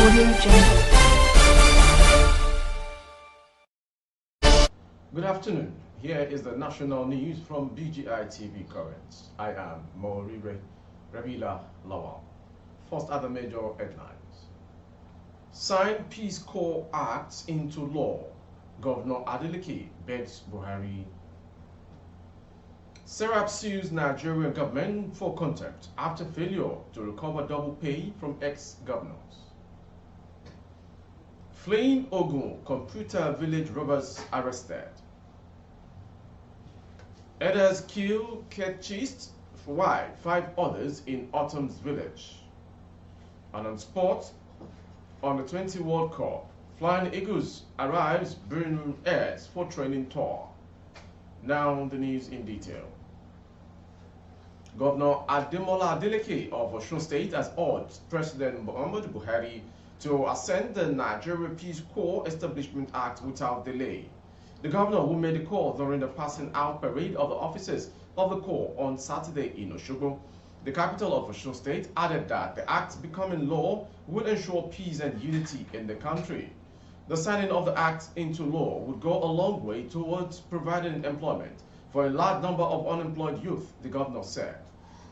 Audio Jungle. Good afternoon. Here is the national news from BGI TV Currents. I am Morire Ravila Lawal. First are the major headlines. Sign Peace Corps Acts into law. Governor Adeleke begs Buhari. SERAP sues Nigerian government for contempt after failure to recover double pay from ex-governors. Fleeing Ogun, computer village robbers arrested. Elders kill Catechist, wife, 5 others in Autumn's village. And on sports, on the 20 World Cup, Flying Eagles arrives Benue airs for training tour. Now the news in detail. Governor Ademola Adeleke of Osun State has urged President Muhammadu Buhari to ascend the Nigeria Peace Corps Establishment Act without delay. The governor, who made the call during the passing out parade of the officers of the Corps on Saturday in Osogbo, the capital of Osun State, added that the act becoming law will ensure peace and unity in the country. The signing of the act into law would go a long way towards providing employment for a large number of unemployed youth, the governor said.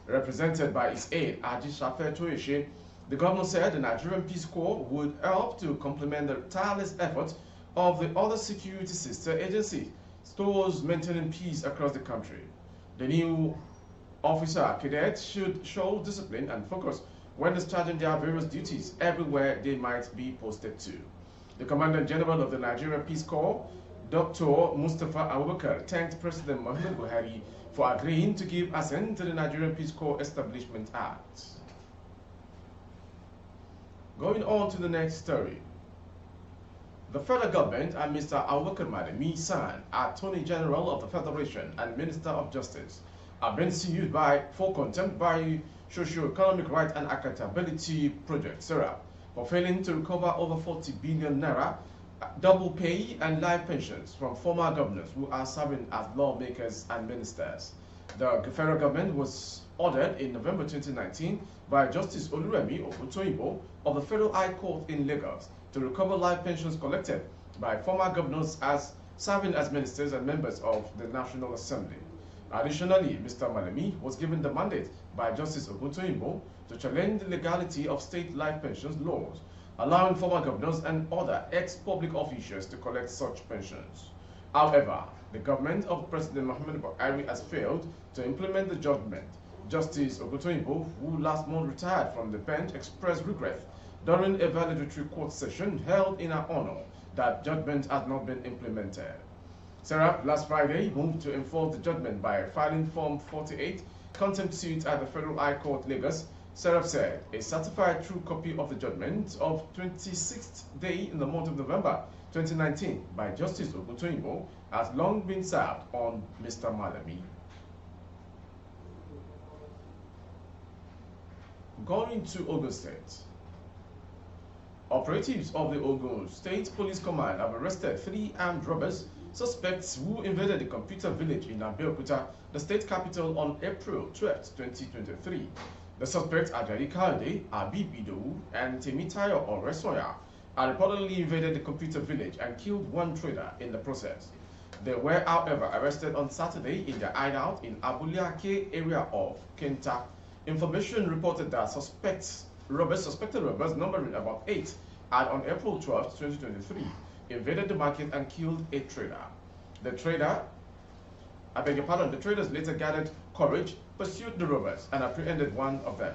Represented by his aide, Aji Shafer Toyeshe, the governor said the Nigerian Peace Corps would help to complement the tireless efforts of the other security sister agencies towards maintaining peace across the country. The new officer cadets should show discipline and focus when discharging their various duties everywhere they might be posted to. The Commandant General of the Nigerian Peace Corps, Dr. Mustafa Abubakar, thanked President Muhammadu Buhari for agreeing to give assent to the Nigerian Peace Corps Establishment Act. Going on to the next story. The federal government and Mr. Abubakar Malami San, Attorney General of the Federation and Minister of Justice, have been sued for contempt by Socio-Economic Rights and Accountability Project, SERAP, for failing to recover over 40 billion naira double pay and life pensions from former governors who are serving as lawmakers and ministers. The federal government was ordered in November 2019 by Justice Oluremi Ogutoyinbo of the Federal High Court in Lagos to recover life pensions collected by former governors as serving as ministers and members of the National Assembly. Additionally, Mr. Malami was given the mandate by Justice Ogutoyinbo to challenge the legality of state life pensions laws, allowing former governors and other ex-public officials to collect such pensions. However, the government of President Muhammadu Buhari has failed to implement the judgment. Justice Ogutoyinbo, who last month retired from the bench, expressed regret during a valedictory court session held in her honor that judgment has not been implemented. SERAP last Friday moved to enforce the judgment by filing Form 48 contempt suit at the Federal High Court, Lagos. SERAP said a certified true copy of the judgment of 26th day in the month of November 2019 by Justice Ogutoyinbo has long been served on Mr. Malami. Going to Ogun State. Operatives of the Ogun State Police Command have arrested 3 armed robbers suspects who invaded the computer village in Abeokuta, the state capital, on April 12, 2023. The suspects Ajari Kalde, Abib Idowu, and Temitayo Oresoya had reportedly invaded the computer village and killed 1 trader in the process. They were, however, arrested on Saturday in their hideout in Abuliake area of Kenta. Information reported that suspected robbers numbering about 8 had on April 12, 2023, invaded the market and killed a trader. The traders later gathered courage, pursued the robbers, and apprehended 1 of them.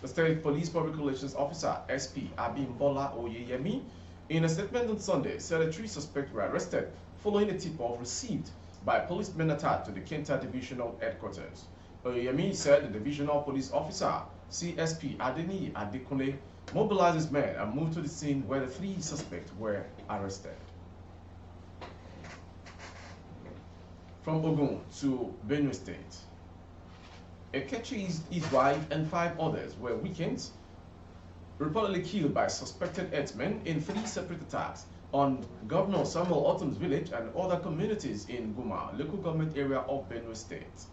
The State Police Public Relations Officer, SP Abimbola Oyeyemi, in a statement on Sunday, said the 3 suspects were arrested following a tip-off received by policemen attached to the Kenta Divisional Headquarters. Oyeyemi said the Divisional Police Officer, CSP Adeni Adekunle, mobilized his men and moved to the scene where the 3 suspects were arrested. From Ogun to Benue State. A Catechist, his wife, and 5 others were weekends reportedly killed by suspected herdsmen in 3 separate attacks on Governor Samuel Autumn's village and other communities in Guma, local government area of Benue State.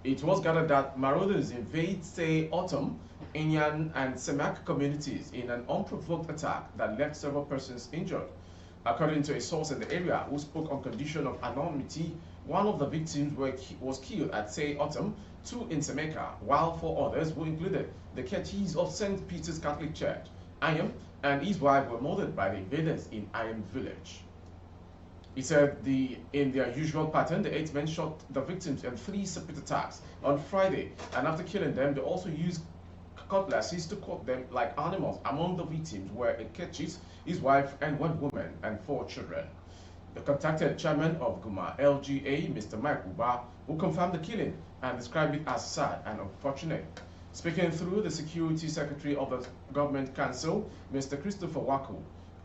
It was gathered that marauders invade Say Autumn, Inyan, and Semak communities in an unprovoked attack that left several persons injured. According to a source in the area who spoke on condition of anonymity, one of the victims was killed at Say Autumn, 2 in Semeka, while 4 others, who included the Catechist of St. Peter's Catholic Church, Ayam, and his wife, were murdered by the invaders in Ayam village. He said in their usual pattern, the 8 men shot the victims in 3 separate attacks on Friday, and after killing them, they also used cutlasses to cut them like animals. Among the victims were a Catechist, his wife, and 1 woman and 4 children. The contacted chairman of Guma LGA, Mr. Mike Uba, who confirmed the killing and described it as sad and unfortunate. Speaking through the Security Secretary of the Government Council, Mr. Christopher Waku,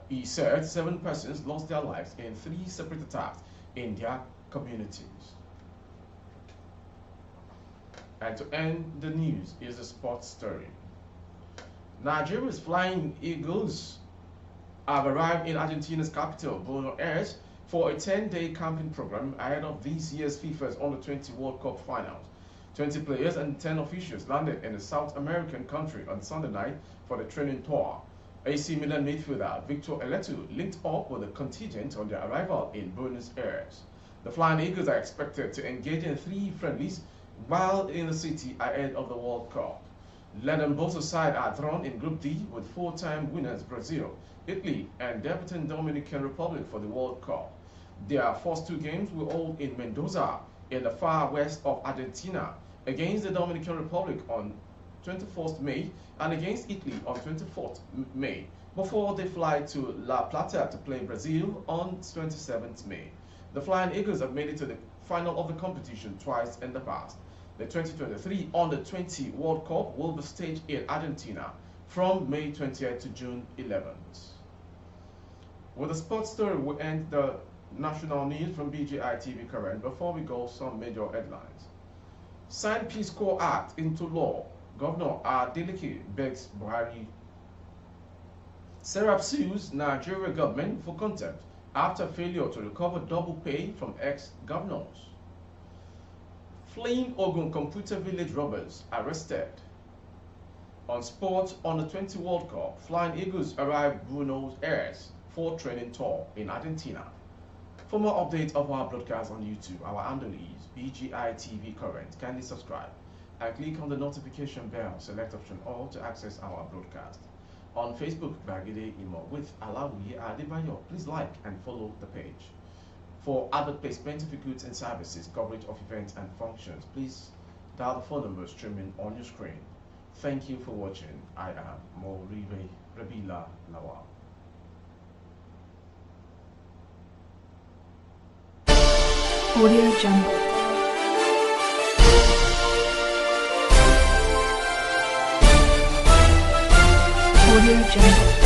he said 7 persons lost their lives in 3 separate attacks in their communities. And to end the news is a sports story. Nigeria's Flying Eagles have arrived in Argentina's capital, Buenos Aires, for a 10-day camping program ahead of this year's FIFA's Under-20 World Cup finals. 20 players and 10 officials landed in a South American country on Sunday night for the training tour. AC Milan midfielder Victor Eletu linked up with the contingent on their arrival in Buenos Aires. The Flying Eagles are expected to engage in 3 friendlies while in the city ahead of the World Cup. Led on both sides are drawn in Group D with 4-time winners Brazil, Italy, and debutant Dominican Republic for the World Cup. Their first 2 games will hold in Mendoza, in the far west of Argentina, against the Dominican Republic on 21st May and against Italy on 24th May, before they fly to La Plata to play Brazil on 27th May. The Flying Eagles have made it to the final of the competition twice in the past. The 2023 Under-20 World Cup will be staged in Argentina from May 20th to June 11th. With the sports story, we end the national news from BGI TV Current. Before we go, some major headlines. Sign Peace Corps Act into law. Governor Adeleke begs Buhari. SERAP sues Nigeria government for contempt after failure to recover double pay from ex-governors. Fleeing Ogun Computer Village robbers arrested. On sport, on the 20 World Cup, Flying Eagles arrived Buenos Aires for training tour in Argentina. For more updates of our broadcast on YouTube, our handle is BGI TV Current. Kindly subscribe and click on the notification bell. Select option all to access our broadcast. On Facebook, Bagide Imo with Alawi Adebayo. Please like and follow the page. For advert placement of goods and services, coverage of events and functions, please dial the phone number streaming on your screen. Thank you for watching. I am Moribe Rabila Lawal. Audio Jungle. Audio Jungle.